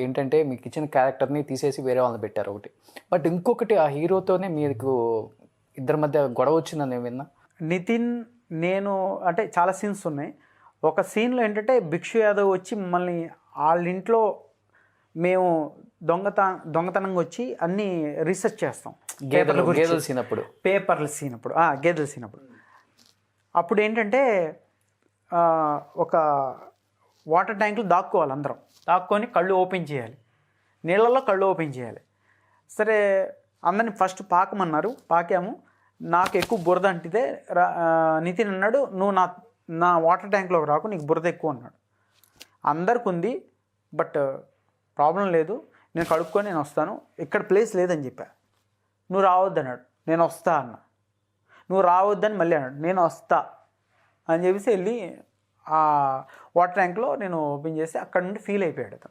ఏంటంటే మీకు ఇచ్చిన క్యారెక్టర్ని తీసేసి వేరే వాళ్ళని పెట్టారు ఒకటి. బట్ ఇంకొకటి ఆ హీరోతోనే మీకు ఇద్దరి మధ్య గొడవ వచ్చిందని నేను విన్నా. నితిన్ నేను అంటే చాలా సీన్స్ ఉన్నాయి. ఒక సీన్లో ఏంటంటే భిక్షు యాదవ్ వచ్చి మమ్మల్ని వాళ్ళ ఇంట్లో మేము దొంగతనంగా వచ్చి అన్నీ రీసెర్చ్ చేస్తాం. గేదెలు సీనప్పుడు పేపర్లు సీనప్పుడు గేదెలు సీనప్పుడు అప్పుడు ఏంటంటే ఒక వాటర్ ట్యాంకులు దాక్కోవాలి, అందరం దాక్కొని కళ్ళు ఓపెన్ చేయాలి, నీళ్ళల్లో కళ్ళు ఓపెన్ చేయాలి. సరే అందరిని ఫస్ట్ పాకమన్నారు, పాకాము. నాకు ఎక్కువ బురద అంటితే నితిన్ అన్నాడు, నువ్వు నా వాటర్ ట్యాంక్లోకి రాకు, నీకు బురద ఎక్కువ అన్నాడు. అందరికి ఉంది, బట్ ప్రాబ్లం లేదు, నేను కడుక్కొని నేను వస్తాను, ఇక్కడ ప్లేస్ లేదని చెప్పా. నువ్వు రావద్దు అన్నాడు, నేను వస్తా అన్న. నువ్వు రావద్దని మళ్ళీ అన్నాడు, నేను వస్తా అని చెప్పేసి వెళ్ళి ఆ వాటర్ ట్యాంక్లో నేను ఓపెన్ చేసి అక్కడ నుండి ఫీల్ అయిపోయాడు అతను.